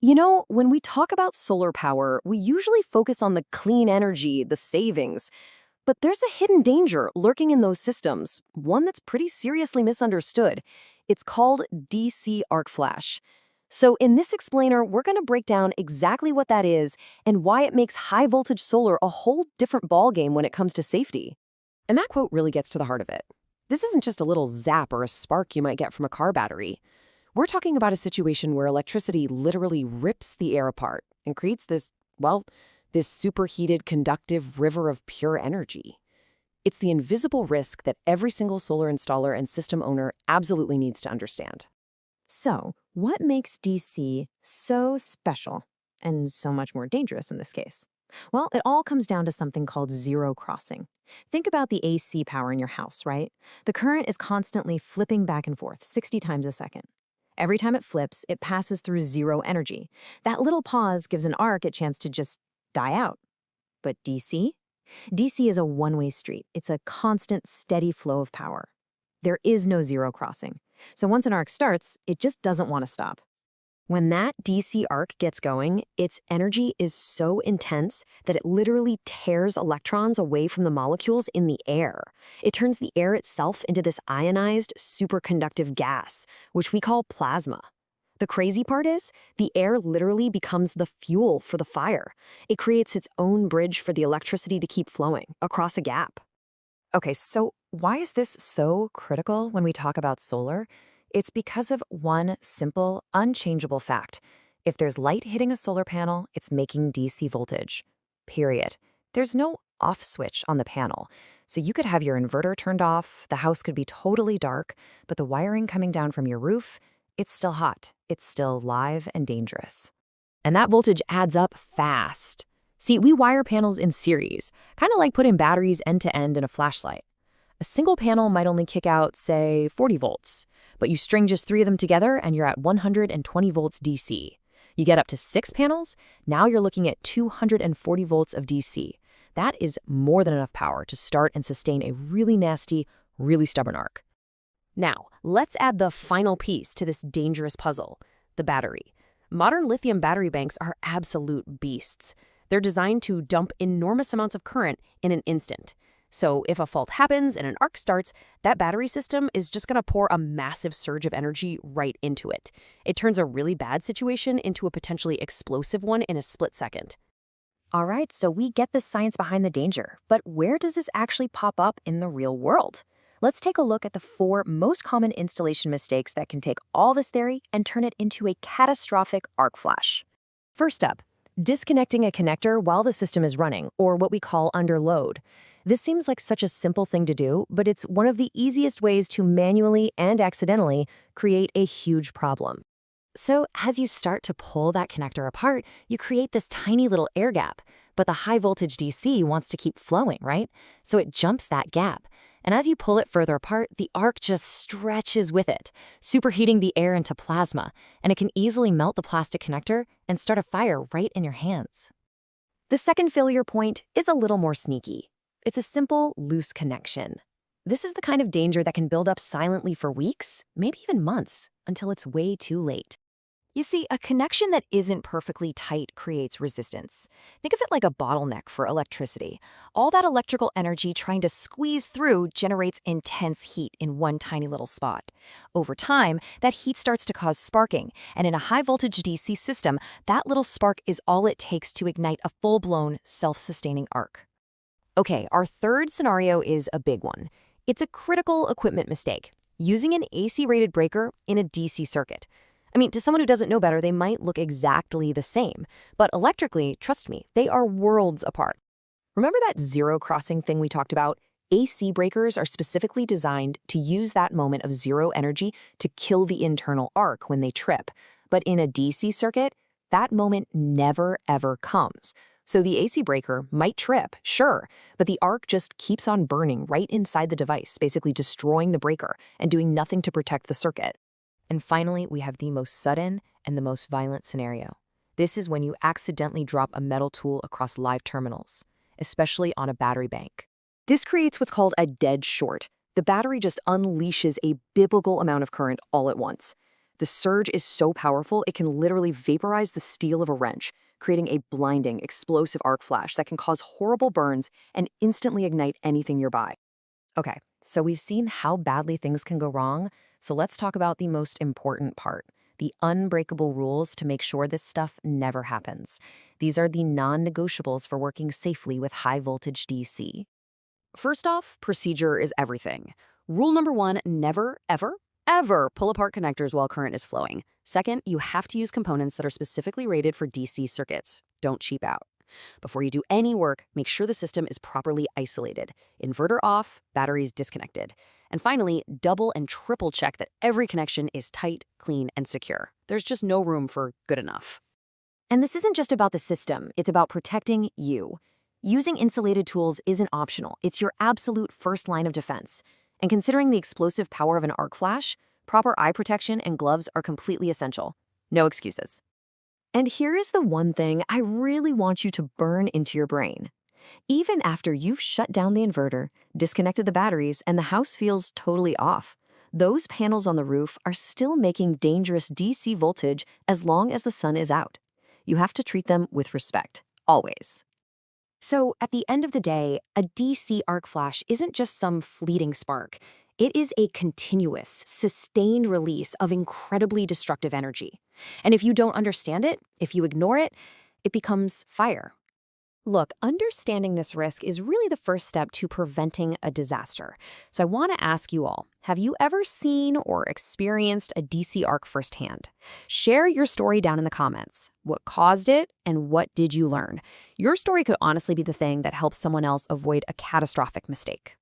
When we talk about solar power, we usually focus on the clean energy, the savings. But there's a hidden danger lurking in those systems, one that's pretty seriously misunderstood. It's called DC arc flash. So in this explainer, we're going to break down exactly what that is and why it makes high voltage solar a whole different ballgame when it comes to safety. And that quote really gets to the heart of it. This isn't just a little zap or a spark you might get from a car battery. We're talking about a situation where electricity literally rips the air apart and creates this superheated, conductive river of pure energy. It's the invisible risk that every single solar installer and system owner absolutely needs to understand. So, what makes DC so special and so much more dangerous in this case? Well, it all comes down to something called zero crossing. Think about the AC power in your house, right? The current is constantly flipping back and forth 60 times a second. Every time it flips, it passes through zero energy. That little pause gives an arc a chance to just die out. But DC? DC is a one-way street. It's a constant, steady flow of power. There is no zero crossing. So once an arc starts, it just doesn't want to stop. When that DC arc gets going, its energy is so intense that it literally tears electrons away from the molecules in the air. It turns the air itself into this ionized, superconductive gas, which we call plasma. The crazy part is, the air literally becomes the fuel for the fire. It creates its own bridge for the electricity to keep flowing across a gap. Okay, so why is this so critical when we talk about solar? It's because of one simple, unchangeable fact. If there's light hitting a solar panel, it's making DC voltage. Period. There's no off switch on the panel. So you could have your inverter turned off, the house could be totally dark, but the wiring coming down from your roof, it's still hot. It's still live and dangerous. And that voltage adds up fast. See, we wire panels in series, kind of like putting batteries end to end in a flashlight. A single panel might only kick out, say, 40 volts, but you string just 3 of them together and you're at 120 volts DC. You get up to 6 panels, now you're looking at 240 volts of DC. That is more than enough power to start and sustain a really nasty, really stubborn arc. Now, let's add the final piece to this dangerous puzzle, the battery. Modern lithium battery banks are absolute beasts. They're designed to dump enormous amounts of current in an instant. So if a fault happens and an arc starts, that battery system is just going to pour a massive surge of energy right into it. It turns a really bad situation into a potentially explosive one in a split second. All right, so we get the science behind the danger, but where does this actually pop up in the real world? Let's take a look at the 4 most common installation mistakes that can take all this theory and turn it into a catastrophic arc flash. First up, disconnecting a connector while the system is running, or what we call under load. This seems like such a simple thing to do, but it's one of the easiest ways to manually and accidentally create a huge problem. So as you start to pull that connector apart, you create this tiny little air gap, but the high voltage DC wants to keep flowing, right? So it jumps that gap. And as you pull it further apart, the arc just stretches with it, superheating the air into plasma, and it can easily melt the plastic connector and start a fire right in your hands. The second failure point is a little more sneaky. It's a simple, loose connection. This is the kind of danger that can build up silently for weeks, maybe even months, until it's way too late. You see, a connection that isn't perfectly tight creates resistance. Think of it like a bottleneck for electricity. All that electrical energy trying to squeeze through generates intense heat in one tiny little spot. Over time, that heat starts to cause sparking, and in a high-voltage DC system, that little spark is all it takes to ignite a full-blown, self-sustaining arc. Okay, our third scenario is a big one. It's a critical equipment mistake, using an AC-rated breaker in a DC circuit. I mean, to someone who doesn't know better, they might look exactly the same. But electrically, trust me, they are worlds apart. Remember that zero crossing thing we talked about? AC breakers are specifically designed to use that moment of zero energy to kill the internal arc when they trip. But in a DC circuit, that moment never, ever comes. So the AC breaker might trip, sure, but the arc just keeps on burning right inside the device, basically destroying the breaker and doing nothing to protect the circuit. And finally, we have the most sudden and the most violent scenario. This is when you accidentally drop a metal tool across live terminals, especially on a battery bank. This creates what's called a dead short. The battery just unleashes a biblical amount of current all at once. The surge is so powerful, it can literally vaporize the steel of a wrench, creating a blinding, explosive arc flash that can cause horrible burns and instantly ignite anything nearby. Okay, so we've seen how badly things can go wrong, so let's talk about the most important part, the unbreakable rules to make sure this stuff never happens. These are the non-negotiables for working safely with high-voltage DC. First off, procedure is everything. Rule number one, never, ever, ever pull apart connectors while current is flowing. Second, you have to use components that are specifically rated for DC circuits. Don't cheap out. Before you do any work, make sure the system is properly isolated. Inverter off, batteries disconnected. And finally, double and triple check that every connection is tight, clean, and secure. There's just no room for good enough. And this isn't just about the system, it's about protecting you. Using insulated tools isn't optional, it's your absolute first line of defense. And considering the explosive power of an arc flash, proper eye protection and gloves are completely essential. No excuses. And here is the one thing I really want you to burn into your brain. Even after you've shut down the inverter, disconnected the batteries, and the house feels totally off, those panels on the roof are still making dangerous DC voltage as long as the sun is out. You have to treat them with respect, always. So, at the end of the day, a DC arc flash isn't just some fleeting spark. It is a continuous, sustained release of incredibly destructive energy. And if you don't understand it, if you ignore it, it becomes fire. Look, understanding this risk is really the first step to preventing a disaster. So I want to ask you all, have you ever seen or experienced a DC arc firsthand? Share your story down in the comments. What caused it and what did you learn? Your story could honestly be the thing that helps someone else avoid a catastrophic mistake.